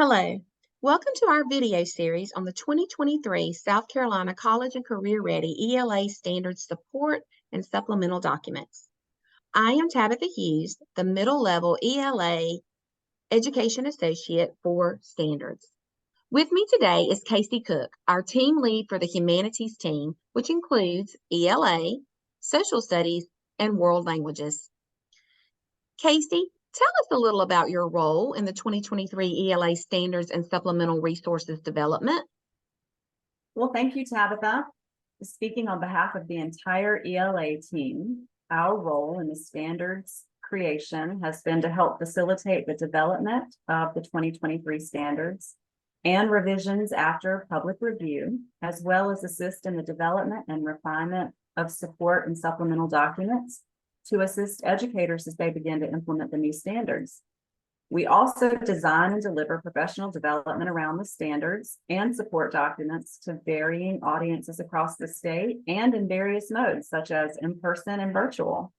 Hello. Welcome to our video series on the 2023 South Carolina College and Career Ready ELA Standards Support and Supplemental Documents. I am Tabitha Hughes, the Middle Level ELA Education Associate for Standards. With me today is Casey Cook, our team lead for the Humanities team, which includes ELA, Social Studies, and World Languages. Casey, tell us a little about your role in the 2023 ELA Standards and Supplemental Resources Development. Well, thank you, Tabitha. Speaking on behalf of the entire ELA team, our role in the standards creation has been to help facilitate the development of the 2023 standards and revisions after public review, as well as assist in the development and refinement of support and supplemental documents to assist educators as they begin to implement the new standards. We also design and deliver professional development around the standards and support documents to varying audiences across the state and in various modes, such as in-person and virtual.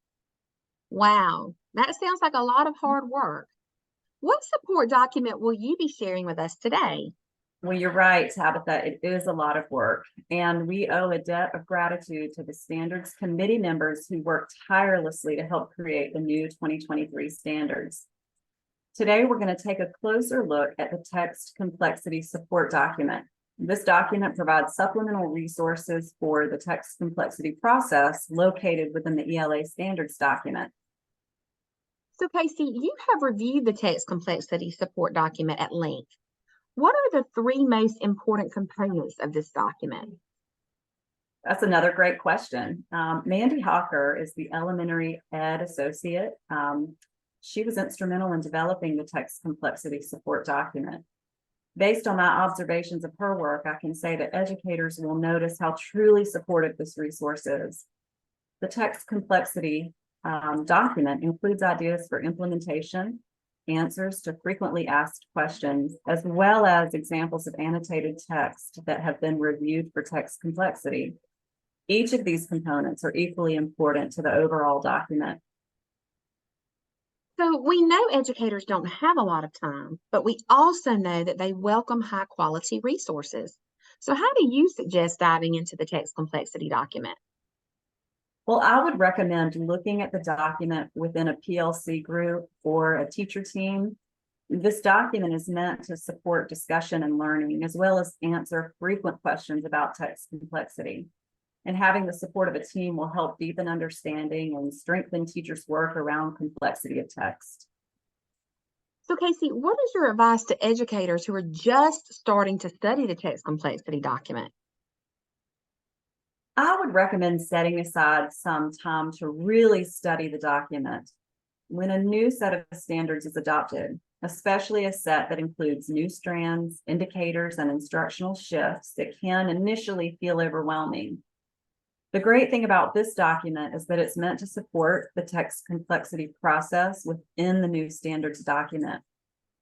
Wow, that sounds like a lot of hard work. What support document will you be sharing with us today? Well, you're right, Tabitha. It is a lot of work, and we owe a debt of gratitude to the standards committee members who worked tirelessly to help create the new 2023 standards. Today, we're going to take a closer look at the text complexity support document. This document provides supplemental resources for the text complexity process located within the ELA standards document. So, Casey, you have reviewed the text complexity support document at length. What are the three most important components of this document? That's another great question. Mandy Hawker is the elementary ed associate. She was instrumental in developing the text complexity support document. Based on my observations of her work, I can say that educators will notice how truly supportive this resource is. The text complexity document includes ideas for implementation, answers to frequently asked questions, as well as examples of annotated text that have been reviewed for text complexity. Each of these components are equally important to the overall document. So we know educators don't have a lot of time, but we also know that they welcome high quality resources. So how do you suggest diving into the text complexity document? Well, I would recommend looking at the document within a PLC group or a teacher team. This document is meant to support discussion and learning, as well as answer frequent questions about text complexity. And having the support of a team will help deepen understanding and strengthen teachers' work around complexity of text. So, Casey, what is your advice to educators who are just starting to study the text complexity document? I would recommend setting aside some time to really study the document. When a new set of standards is adopted, especially a set that includes new strands, indicators, and instructional shifts, it can initially feel overwhelming. The great thing about this document is that it's meant to support the text complexity process within the new standards document.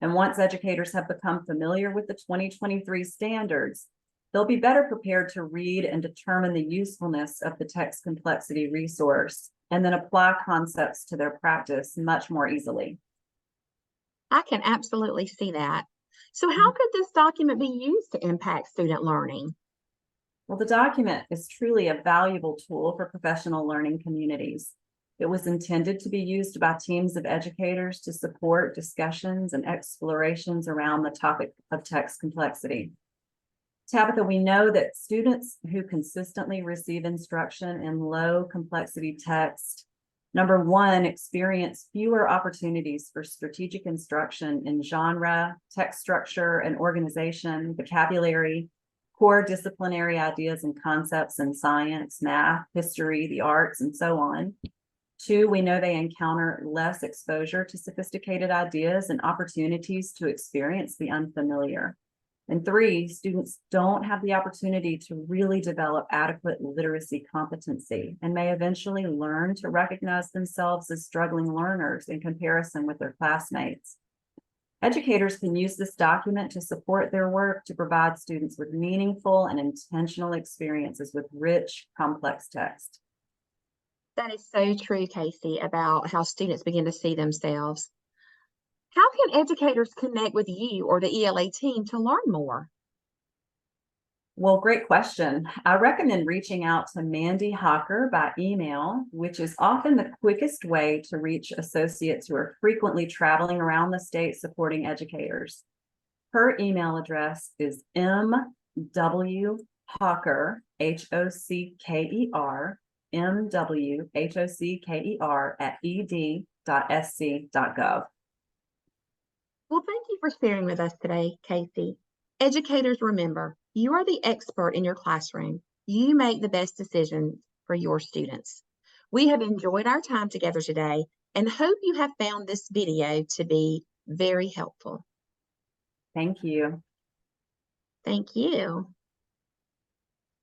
And once educators have become familiar with the 2023 standards, they'll be better prepared to read and determine the usefulness of the text complexity resource, and then apply concepts to their practice much more easily. I can absolutely see that. So how could this document be used to impact student learning? Well, the document is truly a valuable tool for professional learning communities. It was intended to be used by teams of educators to support discussions and explorations around the topic of text complexity. Tabitha, we know that students who consistently receive instruction in low complexity text, number one, experience fewer opportunities for strategic instruction in genre, text structure, and organization, vocabulary, core disciplinary ideas and concepts in science, math, history, the arts, and so on. Two, we know they encounter less exposure to sophisticated ideas and opportunities to experience the unfamiliar. And three, students don't have the opportunity to really develop adequate literacy competency and may eventually learn to recognize themselves as struggling learners in comparison with their classmates. Educators can use this document to support their work to provide students with meaningful and intentional experiences with rich, complex text. That is so true, Casey, about how students begin to see themselves. How can educators connect with you or the ELA team to learn more? Well, great question. I recommend reaching out to Mandy Hawker by email, which is often the quickest way to reach associates who are frequently traveling around the state supporting educators. Her email address is mwhawker, Hawker, mwhawker @ed.sc.gov. Well, thank you for sharing with us today, Casey. Educators, remember, you are the expert in your classroom. You make the best decisions for your students. We have enjoyed our time together today and hope you have found this video to be very helpful. Thank you. Thank you.